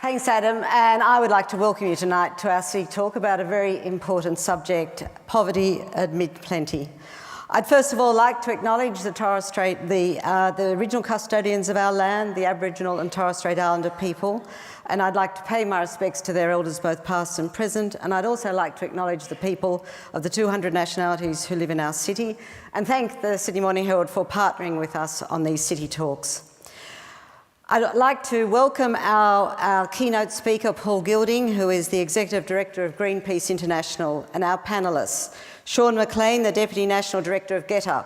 Thanks, Adam, and I would like to welcome you tonight to our City Talk about a very important subject, poverty amid plenty. I'd first of all like to acknowledge the Torres Strait, the original custodians of our land, the Aboriginal and Torres Strait Islander people, and I'd like to pay my respects to their elders both past and present, and I'd also like to acknowledge the people of the 200 nationalities who live in our city, and thank the Sydney Morning Herald for partnering with us on these City Talks. I'd like to welcome our keynote speaker, Paul Gilding, who is the Executive Director of Greenpeace International, and our panellists, Sean McLean, the Deputy National Director of GetUp,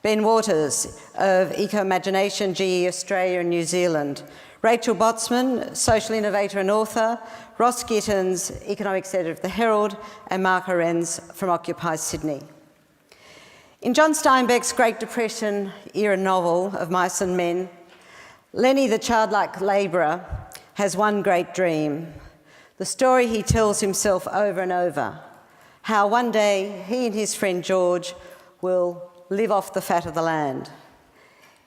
Ben Waters of Eco-Imagination, GE Australia and New Zealand, Rachel Botsman, Social Innovator and Author, Ross Gittins, Economics Editor of The Herald, and Mark Arends from Occupy Sydney. In John Steinbeck's Great Depression era novel of Mice and Men, Lenny, the childlike labourer, has one great dream. The story he tells himself over and over, how one day he and his friend George will live off the fat of the land.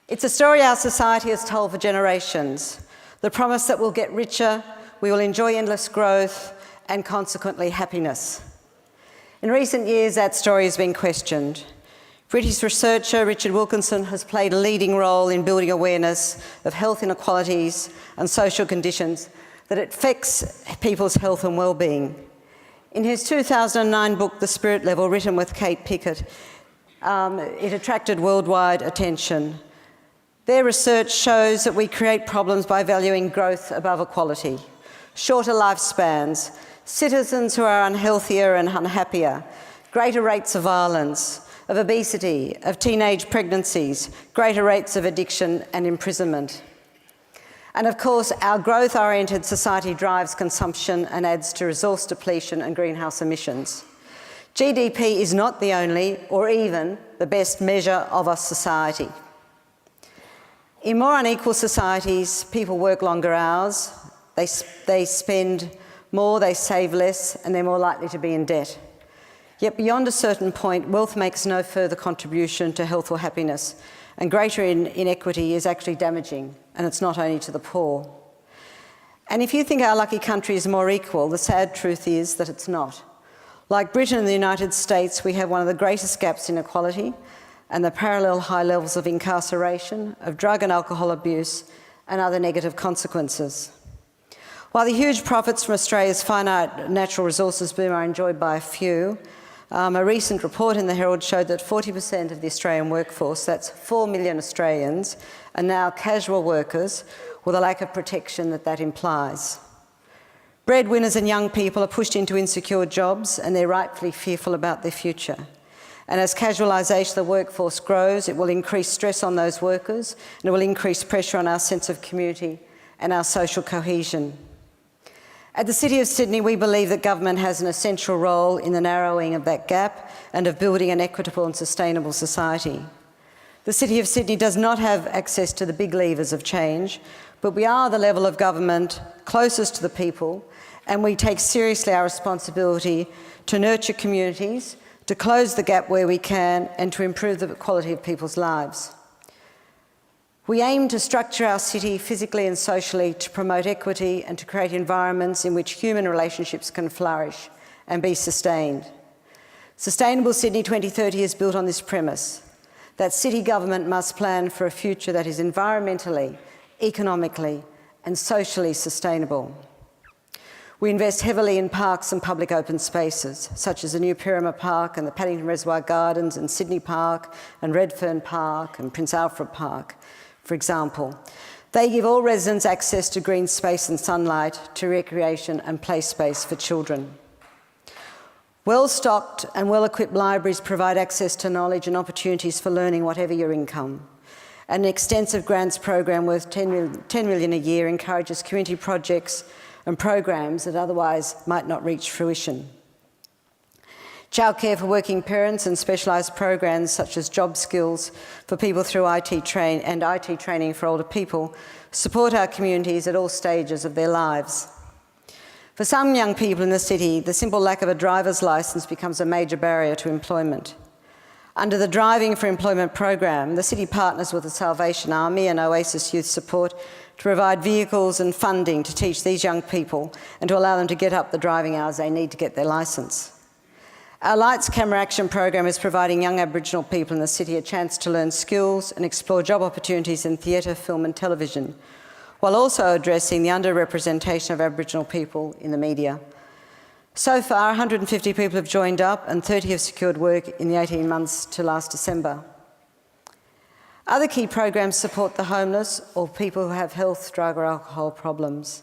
It's a story our society has told for generations, the promise that we'll get richer, we will enjoy endless growth and consequently happiness. In recent years, that story has been questioned. British researcher Richard Wilkinson has played a leading role in building awareness of health inequalities and social conditions that affects people's health and well-being. In his 2009 book, The Spirit Level, written with Kate Pickett, it attracted worldwide attention. Their research shows that we create problems by valuing growth above equality, shorter lifespans, citizens who are unhealthier and unhappier, greater rates of violence, of obesity, of teenage pregnancies, greater rates of addiction and imprisonment. And of course, our growth-oriented society drives consumption and adds to resource depletion and greenhouse emissions. GDP is not the only or even the best measure of a society. In more unequal societies, people work longer hours, they spend more, they save less, and they're more likely to be in debt. Yet beyond a certain point, wealth makes no further contribution to health or happiness, and greater inequity is actually damaging, and it's not only to the poor. And if you think our lucky country is more equal, the sad truth is that it's not. Like Britain and the United States, we have one of the greatest gaps in equality and the parallel high levels of incarceration, of drug and alcohol abuse, and other negative consequences. While the huge profits from Australia's finite natural resources boom are enjoyed by a few, a recent report in the Herald showed that 40% of the Australian workforce, that's 4 million Australians, are now casual workers with a lack of protection that implies. Breadwinners and young people are pushed into insecure jobs and they're rightfully fearful about their future. And as casualisation of the workforce grows, it will increase stress on those workers and it will increase pressure on our sense of community and our social cohesion. At the City of Sydney, we believe that government has an essential role in the narrowing of that gap and of building an equitable and sustainable society. The City of Sydney does not have access to the big levers of change, but we are the level of government closest to the people, and we take seriously our responsibility to nurture communities, to close the gap where we can, and to improve the quality of people's lives. We aim to structure our city physically and socially to promote equity and to create environments in which human relationships can flourish and be sustained. Sustainable Sydney 2030 is built on this premise, that city government must plan for a future that is environmentally, economically and socially sustainable. We invest heavily in parks and public open spaces, such as the new Pyramid Park and the Paddington Reservoir Gardens and Sydney Park and Redfern Park and Prince Alfred Park, for example. They give all residents access to green space and sunlight, to recreation and play space for children. Well-stocked and well-equipped libraries provide access to knowledge and opportunities for learning whatever your income. An extensive grants program worth $10 million a year encourages community projects and programs that otherwise might not reach fruition. Childcare for working parents and specialised programs such as job skills for people through IT training for older people support our communities at all stages of their lives. For some young people in the city, the simple lack of a driver's licence becomes a major barrier to employment. Under the Driving for Employment program, the city partners with the Salvation Army and Oasis Youth Support to provide vehicles and funding to teach these young people and to allow them to get up the driving hours they need to get their licence. Our Lights Camera Action program is providing young Aboriginal people in the city a chance to learn skills and explore job opportunities in theatre, film and television, while also addressing the underrepresentation of Aboriginal people in the media. So far, 150 people have joined up and 30 have secured work in the 18 months to last December. Other key programs support the homeless or people who have health, drug or alcohol problems.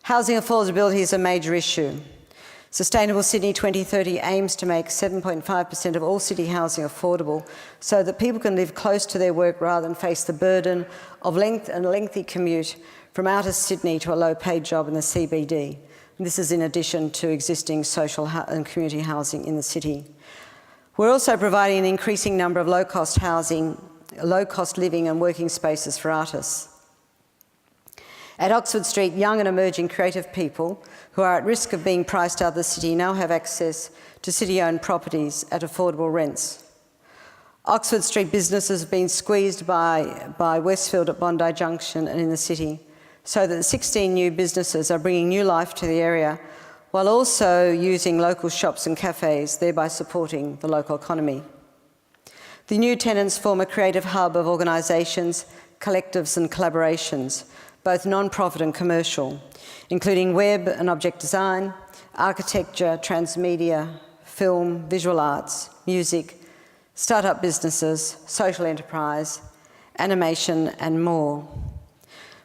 Housing affordability is a major issue. Sustainable Sydney 2030 aims to make 7.5% of all city housing affordable so that people can live close to their work rather than face the burden of a lengthy commute from outer Sydney to a low-paid job in the CBD. And this is in addition to existing social and community housing in the city. We're also providing an increasing number of low-cost housing, low-cost living and working spaces for artists. At Oxford Street, young and emerging creative people who are at risk of being priced out of the city now have access to city-owned properties at affordable rents. Oxford Street businesses have been squeezed by Westfield at Bondi Junction and in the city, so that 16 new businesses are bringing new life to the area while also using local shops and cafes, thereby supporting the local economy. The new tenants form a creative hub of organisations, collectives and collaborations, both non-profit and commercial, including web and object design, architecture, transmedia, film, visual arts, music, startup businesses, social enterprise, animation and more.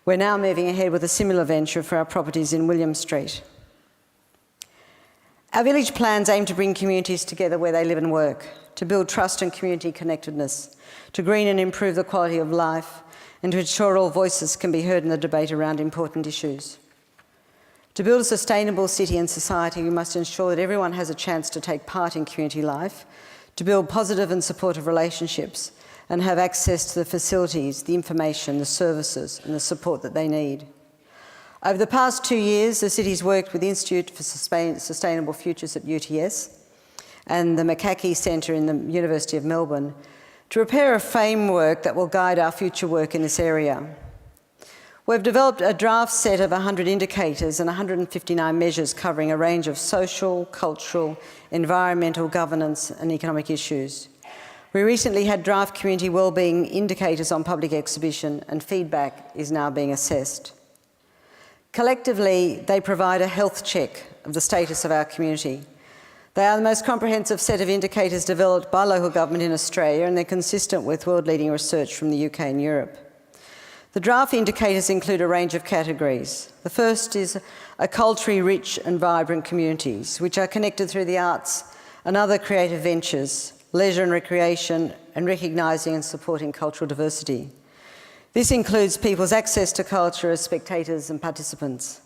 We're now moving ahead with a similar venture for our properties in William Street. Our village plans aim to bring communities together where they live and work, to build trust and community connectedness, to green and improve the quality of life, and to ensure all voices can be heard in the debate around important issues. To build a sustainable city and society, we must ensure that everyone has a chance to take part in community life, to build positive and supportive relationships, and have access to the facilities, the information, the services, and the support that they need. Over the past 2 years, the city's worked with the Institute for Sustainable Futures at UTS and the McCackey Centre in the University of Melbourne to prepare a framework that will guide our future work in this area. We've developed a draft set of 100 indicators and 159 measures covering a range of social, cultural, environmental, governance and economic issues. We recently had draft community wellbeing indicators on public exhibition and feedback is now being assessed. Collectively, they provide a health check of the status of our community. They are the most comprehensive set of indicators developed by local government in Australia and they're consistent with world-leading research from the UK and Europe. The draft indicators include a range of categories. The first is a culturally rich and vibrant communities, which are connected through the arts and other creative ventures, leisure and recreation, and recognising and supporting cultural diversity. This includes people's access to culture as spectators and participants.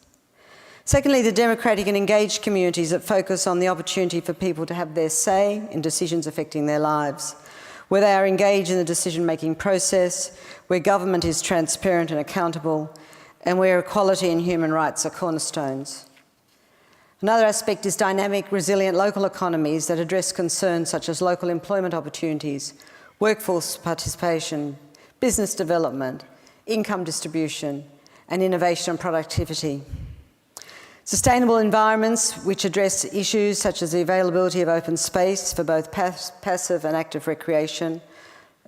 Secondly, the democratic and engaged communities that focus on the opportunity for people to have their say in decisions affecting their lives, where they are engaged in the decision-making process, where government is transparent and accountable, and where equality and human rights are cornerstones. Another aspect is dynamic, resilient local economies that address concerns such as local employment opportunities, workforce participation, business development, income distribution, and innovation and productivity. Sustainable environments which address issues such as the availability of open space for both passive and active recreation,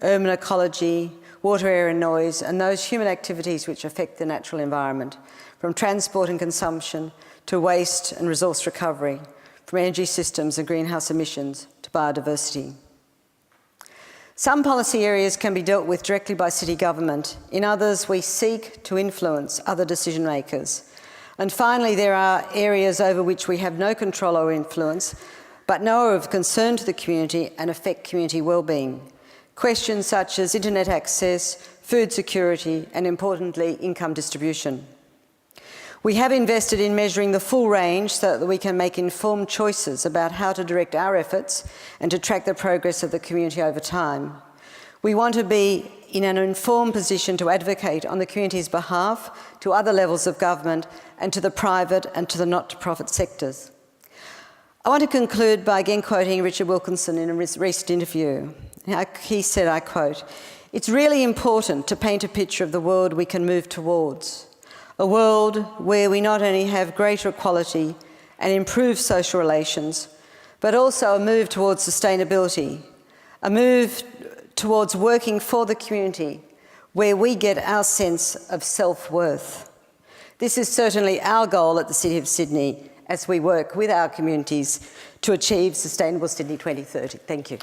urban ecology, water, air and noise, and those human activities which affect the natural environment, from transport and consumption to waste and resource recovery, from energy systems and greenhouse emissions to biodiversity. Some policy areas can be dealt with directly by city government. In others, we seek to influence other decision makers. And finally, there are areas over which we have no control or influence, but know are of concern to the community and affect community wellbeing. Questions such as internet access, food security, and importantly, income distribution. We have invested in measuring the full range so that we can make informed choices about how to direct our efforts and to track the progress of the community over time. We want to be in an informed position to advocate on the community's behalf to other levels of government and to the private and to the not-for-profit sectors. I want to conclude by again quoting Richard Wilkinson in a recent interview. He said, I quote, It's really important to paint a picture of the world we can move towards, a world where we not only have greater equality and improved social relations, but also a move towards sustainability, a move towards working for the community where we get our sense of self-worth. This is certainly our goal at the City of Sydney as we work with our communities to achieve Sustainable Sydney 2030. Thank you.